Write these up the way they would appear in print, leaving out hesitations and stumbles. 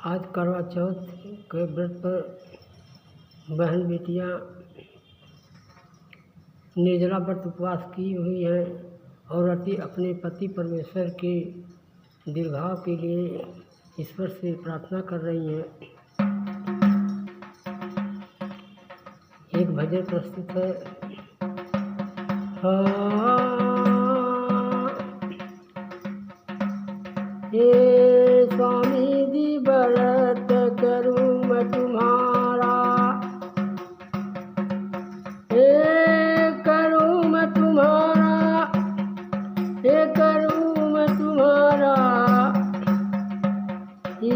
आज करवा चौथ के व्रत पर बहन बेटियां निर्जला व्रत उपवास की हुई हैं और अपने पति परमेश्वर के दीर्घायु के लिए ईश्वर से प्रार्थना कर रही हैं। एक भजन प्रस्तुत है। हे स्वामी जी व्रत करूं मैं तुम्हारा, हे करूं मैं तुम्हारा, हे करूं मैं तुम्हारा, हे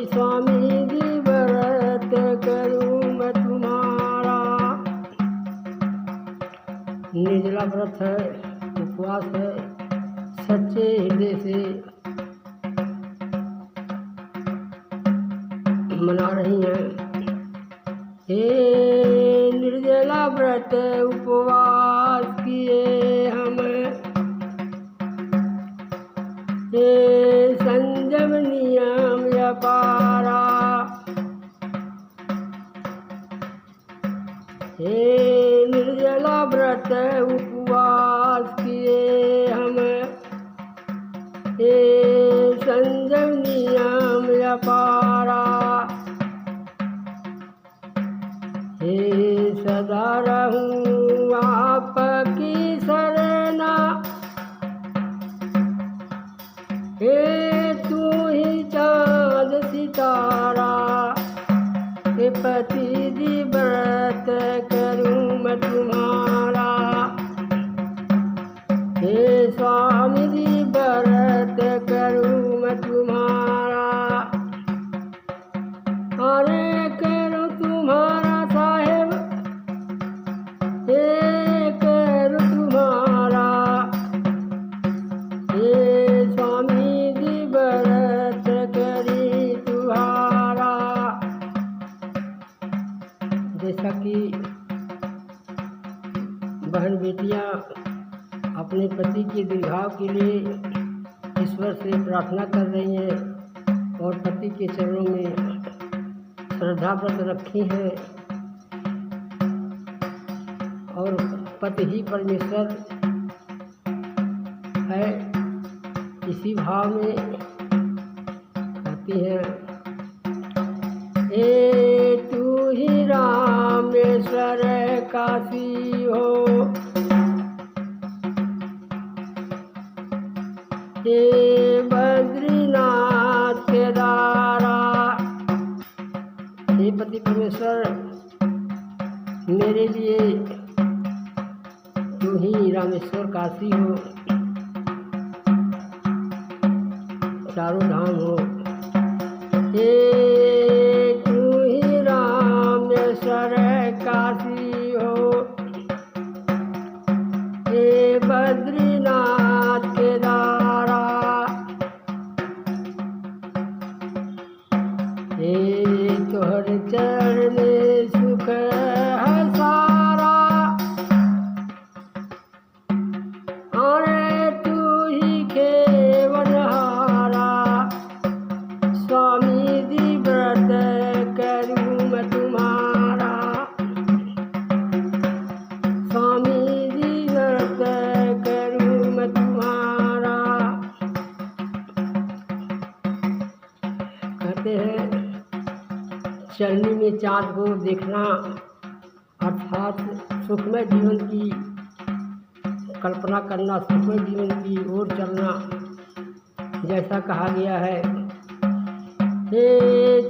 स्वामी जी व्रत करूं मैं तुम्हारा। निर्जला व्रत है, उपवास है, सच्चे हृदय से मना रही हैं। हे निर्जला व्रत उपवास किए हम, हे संयम नियम अपारा, हे निर्जला व्रत उपवास किए हम, हे संयम नियम अपारा, हे सदा रहूं आपकी शरणा, हे तू ही चाँद सितारा, हे पति जी व्रत करूं मैं तुम्हारा, हे स्वामी जी व्रत करूं मैं तुम्हारा, अरे करूं तुम्हारा साहेब, हे करूं तुम्हारा, हे स्वामी जी व्रत करी तुम्हारा। जैसा कि बहन बेटियां अपने पति के दीर्घायु के लिए ईश्वर से प्रार्थना कर रही हैं और पति के चरणों में श्रद्धा व्रत रखी है और पति ही परमेश्वर है, इसी भाव में कहती हैं। हे तू ही रामेश्वर काशी हो, हे बद्रीनाथ केदारा, हे पति परमेश्वर मेरे लिए तू ही रामेश्वर काशी हो, चारों धाम हो, हे तू ही रामेश्वर काशी हो, हे बद्रीनाथ केदारा, हे तोहर चरण में सुख है सारा, अरे तू ही खेवनहारा, स्वामी जी व्रत करूं मैं तुम्हारा, स्वामी जी व्रत करूं मैं तुम्हारा। कहते हैं चलनी में चाँद को देखना अर्थात सुखमय जीवन की कल्पना करना, सुखमय जीवन की ओर चलना। जैसा कहा गया है, हे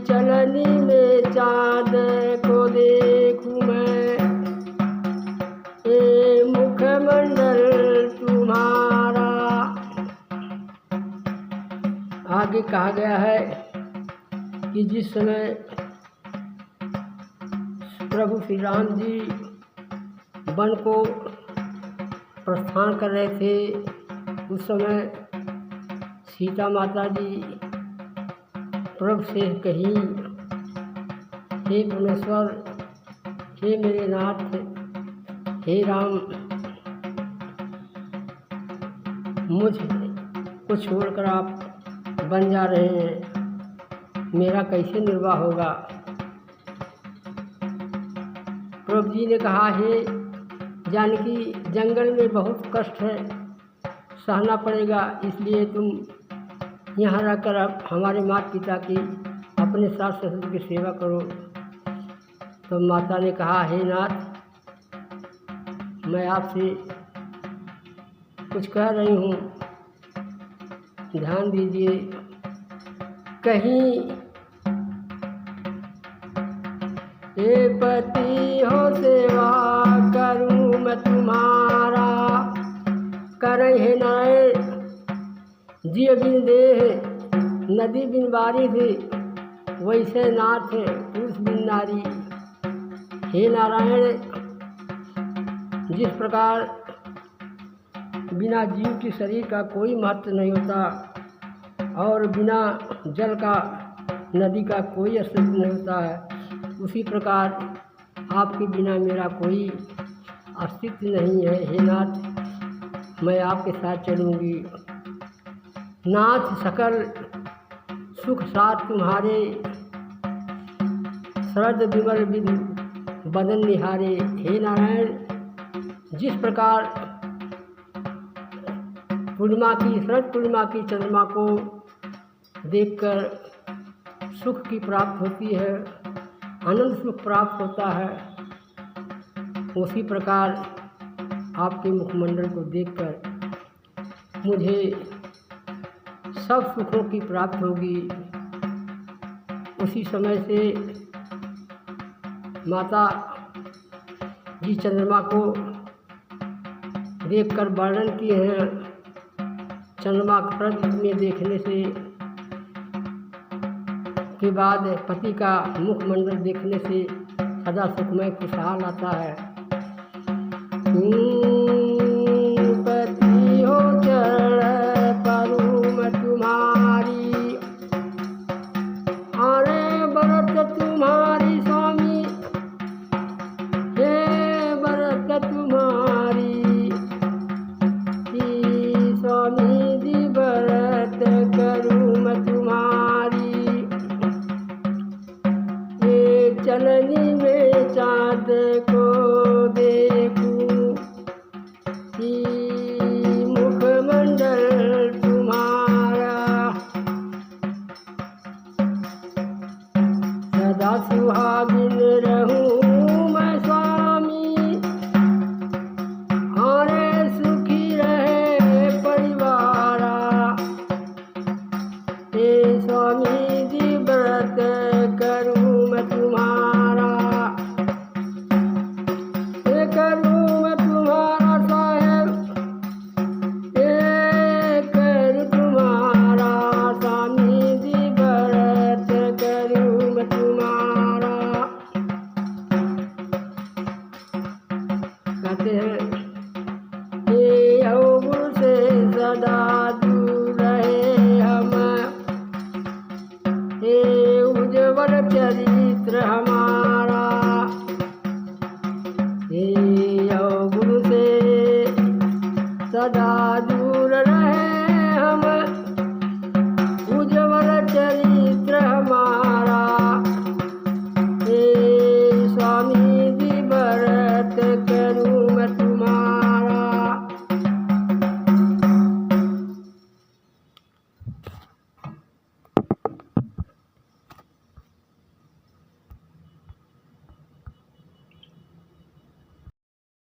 चलनी में चाँद को देखूं मैं, हे मुखमंडल तुम्हारा। आगे कहा गया है कि जिस समय प्रभु श्री राम जी वन को प्रस्थान कर रहे थे, उस समय सीता माता जी प्रभु से कहीं, हे परमेश्वर, हे मेरे नाथ, हे राम, मुझ को छोड़कर आप बन जा रहे हैं, मेरा कैसे निर्वाह होगा। प्रभु जी ने कहा, हे जानकी, जंगल में बहुत कष्ट है, सहना पड़ेगा, इसलिए तुम यहाँ रहकर अब हमारे माता पिता की, अपने सास ससुर की सेवा करो। तो माता ने कहा, हे नाथ, मैं आपसे कुछ कह रही हूँ, ध्यान दीजिए। कहीं हे पति हो सेवा करूँ मैं तुम्हारा, करई है नारायण जिय बिन देह, नदी बिन बारिश, वैसे नाथ पुरुष बिन नारी। हे नारायण, जिस प्रकार बिना जीव के शरीर का कोई महत्व नहीं होता और बिना जल का, नदी का कोई अस्तित्व नहीं होता है, उसी प्रकार आपके बिना मेरा कोई अस्तित्व नहीं है। हे नाथ, मैं आपके साथ चलूँगी। नाथ, सकल सुख साथ तुम्हारे, शरद विमल विधि बदन निहारे। हे नारायण, जिस प्रकार पूर्णिमा की, शरद पूर्णिमा की चंद्रमा को देखकर सुख की प्राप्त होती है, आनंद सुख प्राप्त होता है, उसी प्रकार आपके मुखमंडल को देखकर मुझे सब सुखों की प्राप्त होगी। उसी समय से माता जी चंद्रमा को देखकर वर्णन किए हैं। चंद्रमा शरद में देखने से के बाद पति का मुखमंडल देखने से सदा सुखमय खुशहाल आता है। पति हो चरण परू मैं तुम्हारी, आने बरत तुम्हारी स्वामी, हे बरत तुम्हारी, स्वामी जी बरत करूँ मैं तुम्हारी। एक चलनी में चाँद को देखूं, कि मुखमंडल तुम्हारा, सदा सुहागिन रहूं मैं स्वामी, आने सुखी रहे परिवारा। हे स्वामी जी व्रत करूँ मैं तुम्हारा, हे करूँ मैं तुम्हारा साहेब, हे करूँ तुम्हारा स्वामी जी व्रत करूँ मैं तुम्हारा। कहते हैं, हे अवगुण से सदा दूर रहे हम, हे उज्ज्वल चरित्र हमारा,